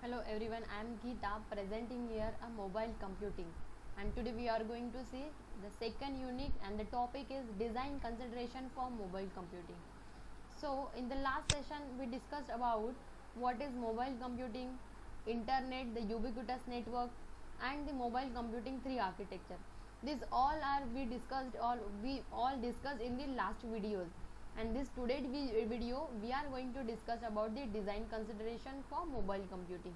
Hello everyone, I am Geeta presenting here a mobile computing, and today we are going to see the second unit, and the topic is design consideration for mobile computing. So in the last session we discussed about what is mobile computing, internet, the ubiquitous network, and the mobile computing 3 architecture. These all are we all discussed in the last videos, and this today video we are going to discuss about the design consideration for mobile computing.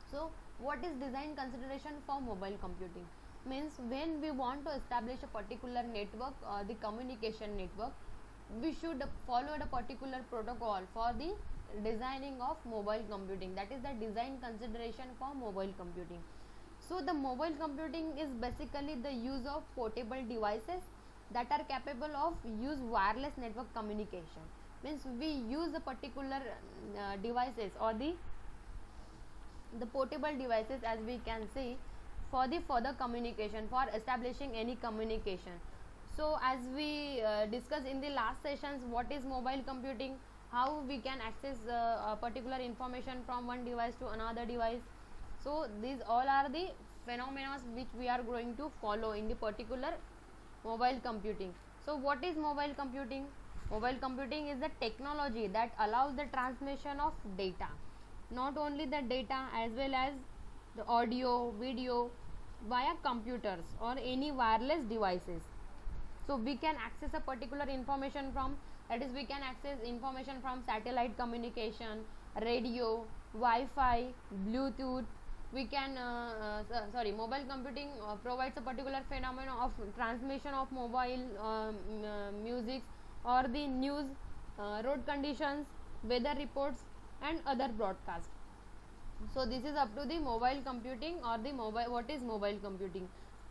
So what is design consideration for mobile computing? Means when we want to establish a particular network or the communication network, we should follow a particular protocol for the designing of mobile computing, that is the design consideration for mobile computing. So the mobile computing is basically the use of portable devices that are capable of use wireless network communication. Means we use the particular devices or the portable devices, as we can see, for the further communication, for establishing any communication. So as we discussed in the last sessions, what is mobile computing, how we can access a particular information from one device to another device. So these all are the phenomena which we are going to follow in the particular mobile computing. So what is mobile computing? Mobile computing is the technology that allows the transmission of data, not only the data as well as the audio, video, via computers or any wireless devices. So we can access a particular information from, that is we can access information from satellite communication, radio, Wi-Fi, Bluetooth. We can mobile computing provides a particular phenomenon of transmission of mobile music or the news, road conditions, weather reports, and other broadcasts. So this is up to the mobile computing or the mobile. What is mobile computing?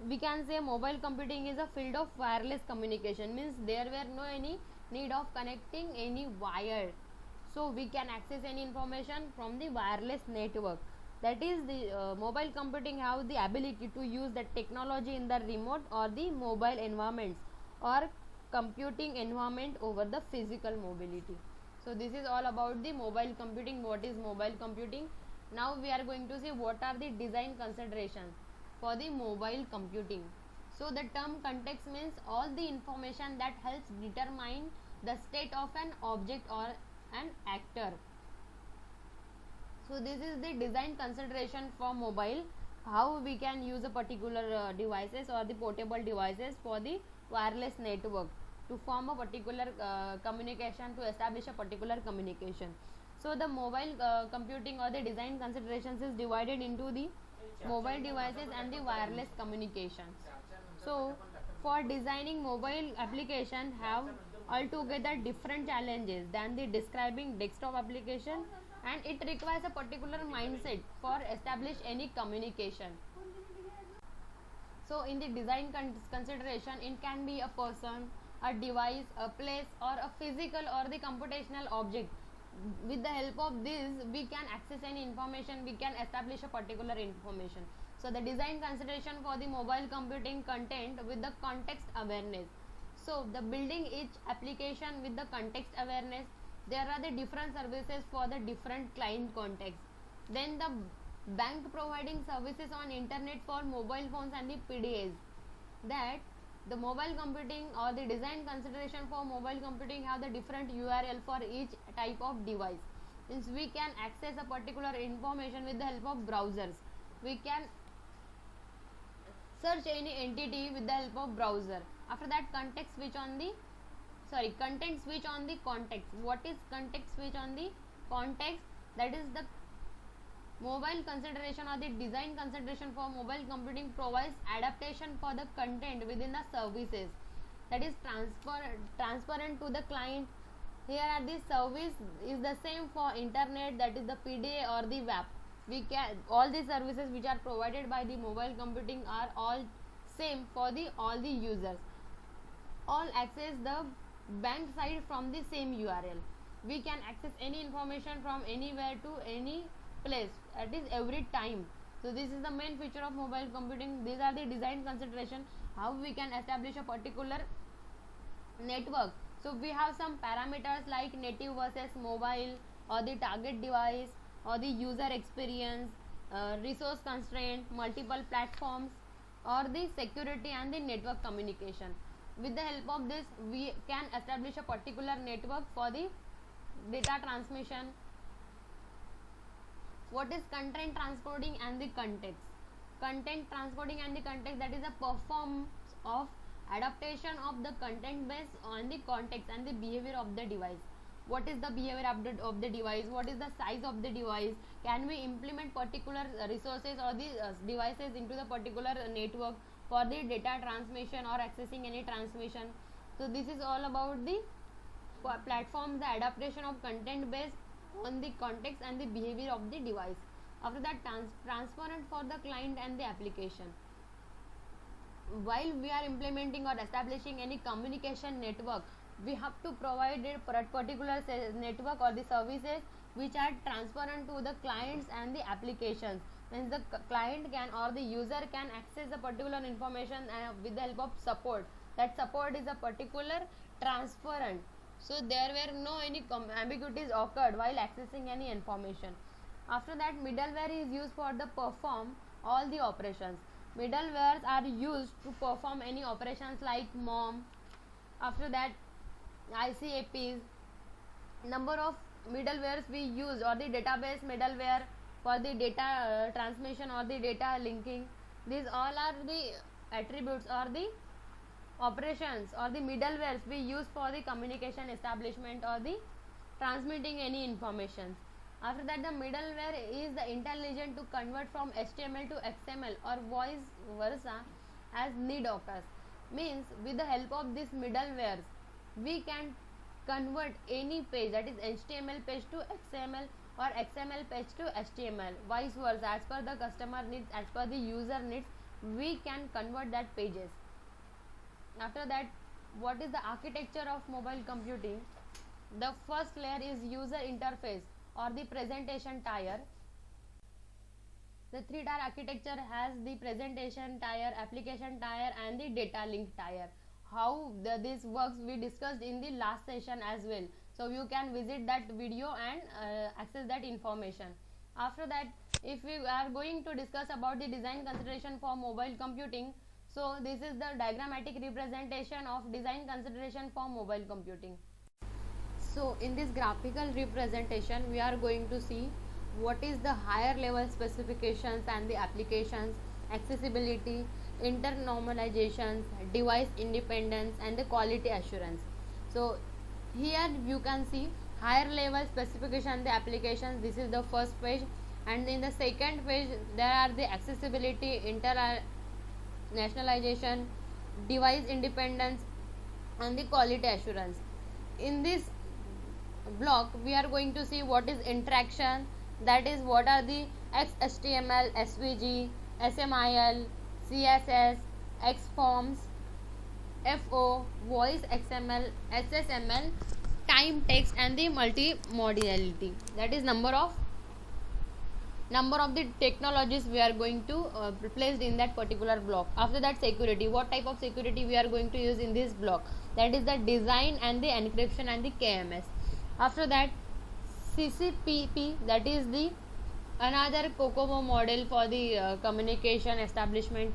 We can say mobile computing is a field of wireless communication, means there were no any need of connecting any wire, so we can access any information from the wireless network. That is the mobile computing have the ability to use the technology in the remote or the mobile environments or computing environment over the physical mobility. So this is all about the mobile computing. What is mobile computing? Now we are going to see what are the design considerations for the mobile computing. So the term context means all the information that helps determine the state of an object or an actor. So this is the design consideration for mobile, how we can use a particular devices or the portable devices for the wireless network to form a particular communication, to establish a particular communication. So the mobile computing or the design considerations is divided into the mobile devices and the wireless communications. So for designing mobile application have altogether different challenges than the describing desktop application, and it requires a particular mindset for establish any communication. So in the design consideration, it can be a person, a device, a place, or a physical or the computational object. With the help of this, we can access any information, we can establish a particular information. So the design consideration for the mobile computing content with the context awareness. So the building each application with the context awareness, there are the different services for the different client context. Then the bank providing services on internet for mobile phones and the PDAs. That the mobile computing or the design consideration for mobile computing have the different URL for each type of device. Means we can access a particular information with the help of browsers. We can search any entity with the help of browser. After that, context switch on the content switch on the context. What is context switch on the context? That is the mobile consideration or the design consideration for mobile computing provides adaptation for the content within the services, that is transparent to the client. Here are the service is the same for internet, that is the PDA or the web. We can all the services which are provided by the mobile computing are all same for the all the users. All access the bank site from the same URL. We can access any information from anywhere to any place, that is every time. So this is the main feature of mobile computing. These are the design consideration, how we can establish a particular network. So we have some parameters like native versus mobile or the target device, or the user experience, resource constraint, multiple platforms, or the security and the network communication. With the help of this, we can establish a particular network for the data transmission. What is content transporting and the context? Content transporting and the context, that is a performance of adaptation of the content based on the context and the behavior of the device. What is the behavior of the device? What is the size of the device? Can we implement particular resources or the devices into the particular network for the data transmission or accessing any transmission? So this is all about the platforms, the adaptation of content based on the context and the behavior of the device. After that, transparent for the client and the application. While we are implementing or establishing any communication network, we have to provide a particular network or the services which are transparent to the clients and the applications. Means the client can or the user can access the particular information with the help of support. That support is a particular transparent. So there were no any ambiguities occurred while accessing any information. After that, middleware is used for the perform all the operations. Middlewares are used to perform any operations like MOM. After that, ICAPs. Number of middlewares we use, or the database middleware for the data transmission or the data linking. These all are the attributes or the operations or the middlewares we use for the communication establishment or the transmitting any information. After that, the middleware is the intelligent to convert from HTML to XML or vice versa as need occurs. Means with the help of this middlewares, we can convert any page, that is HTML page to XML or XML page to HTML, vice versa, as per the customer needs, as per the user needs, we can convert that pages. After that, what is the architecture of mobile computing? The first layer is user interface or the presentation tier. The three-tier architecture has the presentation tier, application tier, and the data link tier. How this works we discussed in the last session as well. So you can visit that video and access that information. After that, if we are going to discuss about the design consideration for mobile computing, so this is the diagrammatic representation of design consideration for mobile computing. So in this graphical representation, we are going to see what is the higher level specifications and the applications, accessibility, internormalizations, device independence, and the quality assurance. So here you can see higher level specification and the applications. This is the first page, and in the second page there are the accessibility, internationalization, device independence, and the quality assurance. In this block we are going to see what is interaction, that is what are the XHTML, SVG, SMIL, CSS, XForms, FO, voice XML, SSML, time text, and the multimodality. That is number of the technologies we are going to place in that particular block. After that, security. What type of security we are going to use in this block? That is the design and the encryption and the KMS. After that, CCPP, that is the another COCOMO model for the communication establishment.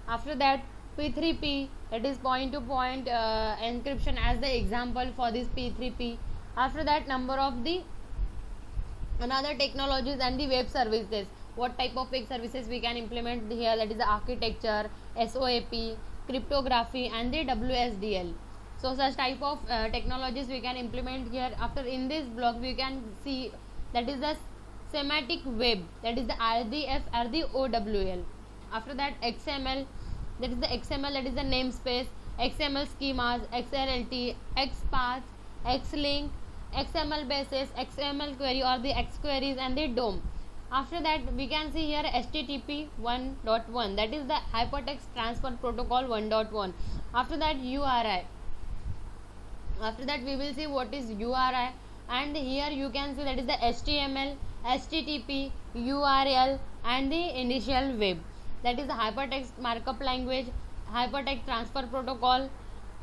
After that, P3P, that is point to point encryption as the example for this P3P. After that, number of the another technologies and the web services. What type of web services we can implement here? That is the architecture, SOAP, cryptography, and the WSDL. So such type of technologies we can implement here. After in this block we can see that is the semantic web, that is the RDF, RDOWL. After that, XML, that is the XML, that is the namespace, XML schemas, XLLT, XPath, XLink, XML basis, XML query or the X queries, and the DOM. After that, we can see here HTTP 1.1, that is the Hypertext Transfer Protocol 1.1. After that, URI. After that, we will see what is URI, and here you can see that is the HTML, HTTP, URL, and the initial web. That is the Hypertext Markup Language, Hypertext Transfer Protocol,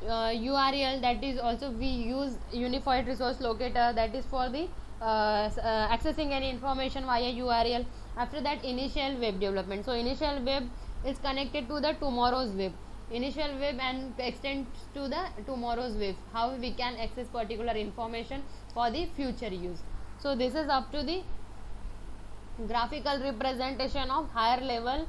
URL, that is also we use Unified Resource Locator, that is for the accessing any information via URL. After that, initial web development. So initial web is connected to the tomorrow's web. Initial web and extends to the tomorrow's web, how we can access particular information for the future use. So this is up to the graphical representation of higher level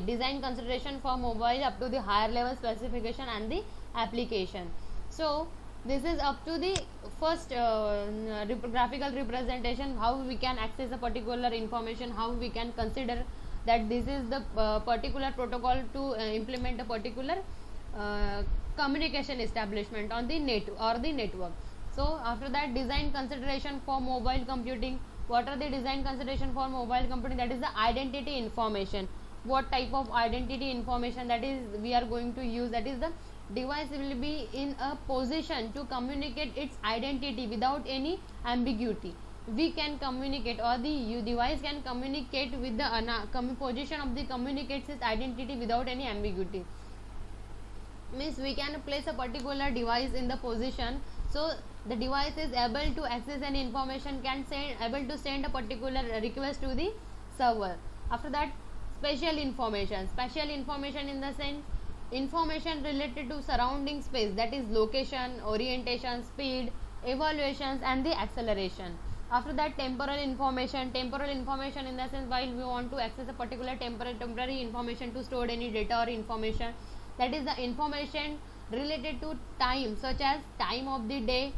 design consideration for mobile up to the higher level specification and the application. So this is up to the first graphical representation, how we can access a particular information, how we can consider that this is the particular protocol to implement a particular communication establishment on the net or the network. So after that, design consideration for mobile computing. What are the design consideration for mobile computing? That is the identity information. What type of identity information that is we are going to use? That is the device will be in a position to communicate its identity without any ambiguity. We can communicate, or the device can communicate with the position of the communicates its identity without any ambiguity. Means we can place a particular device in the position, so the device is able to access any information, able to send a particular request to the server. After that, spatial information in the sense information related to surrounding space, that is location, orientation, speed, evaluations and the acceleration. After that, temporal information in the sense while we want to access a particular temporary information to store any data or information, that is the information related to time, such as time of the day,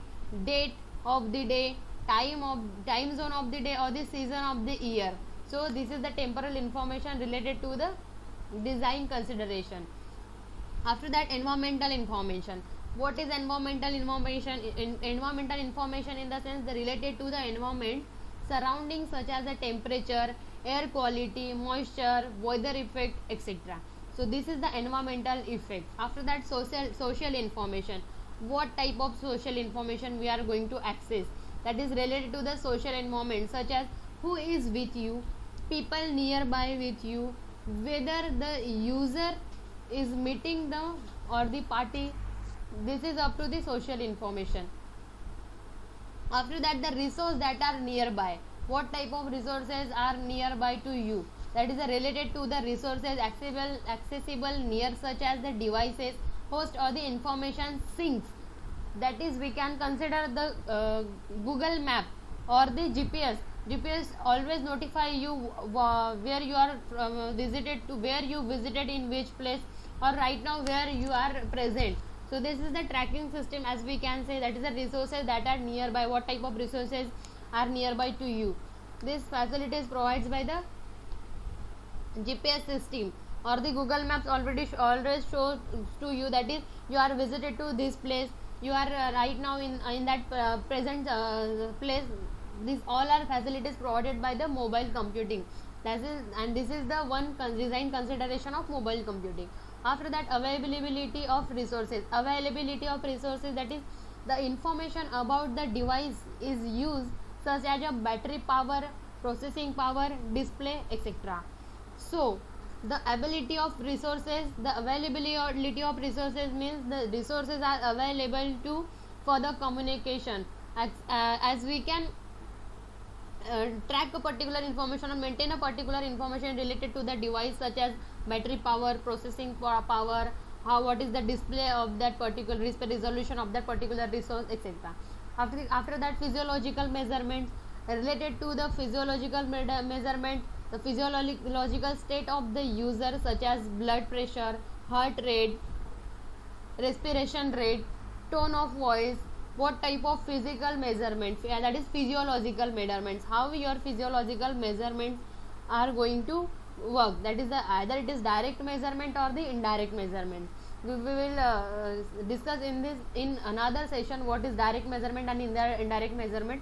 date of the day, time zone of the day or the season of the year. So this is the temporal information related to the design consideration. After that, environmental information. What is environmental information? Environmental information in the sense related to the environment surroundings, such as the temperature, air quality, moisture, weather effect, etc. So this is the environmental effect. After that, social information. What type of social information we are going to access? That is related to the social environment, such as who is with you, people nearby with you, whether the user is meeting the or the party. This is up to the social information. After that, the resources that are nearby. What type of resources are nearby to you? That is related to the resources accessible near, such as the devices, host or the information sinks. That is, we can consider the Google Map or the GPS. GPS always notify you where you are visited to, where you visited in which place, or right now where you are present. So this is the tracking system, as we can say, that is the resources that are nearby. What type of resources are nearby to you? This facility is provided by the GPS system, or the Google Maps always shows to you, that is you are visited to this place, you are right now in that present place. These all are facilities provided by the mobile computing. This is the one design consideration of mobile computing. After that, availability of resources. That is the information about the device is used, such as a battery power, processing power, display, etc. So the availability of resources means the resources are available to for the communication, as we can track a particular information or maintain a particular information related to the device, such as battery power, processing power, what is the display of that particular resolution of that particular resource, etc. After that, physiological measurements. Related to the physiological measurement, the physiological state of the user, such as blood pressure, heart rate, respiration rate, tone of voice. What type of physical measurements? That is physiological measurements. How your physiological measurements are going to work? That is either it is direct measurement or the indirect measurement. We will discuss in another session what is direct measurement and indirect measurement.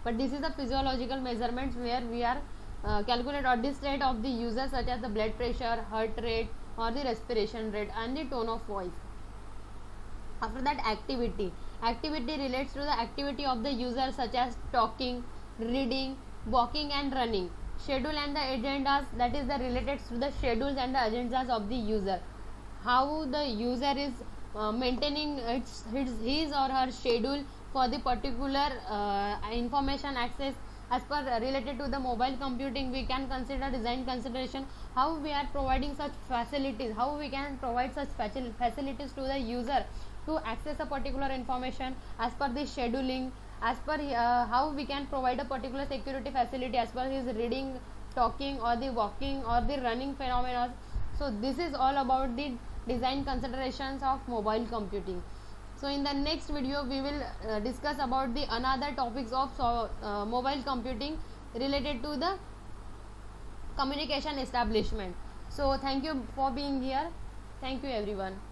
But this is the physiological measurements, where we are calculate or the state of the user, such as the blood pressure, heart rate or the respiration rate and the tone of voice. After that, activity relates to the activity of the user, such as talking, reading, walking and running. Schedule and the agendas, that is the related to the schedules and the agendas of the user. How the user is maintaining his or her schedule for the particular information access as per related to the mobile computing, we can consider design consideration, how we are providing such facilities, how we can provide such facilities to the user to access a particular information as per the scheduling, as per how we can provide a particular security facility as per his reading, talking, or the walking, or the running phenomena. So this is all about the design considerations of mobile computing. So in the next video we will discuss about the another topics of mobile computing related to the communication establishment. So thank you for being here. Thank you everyone.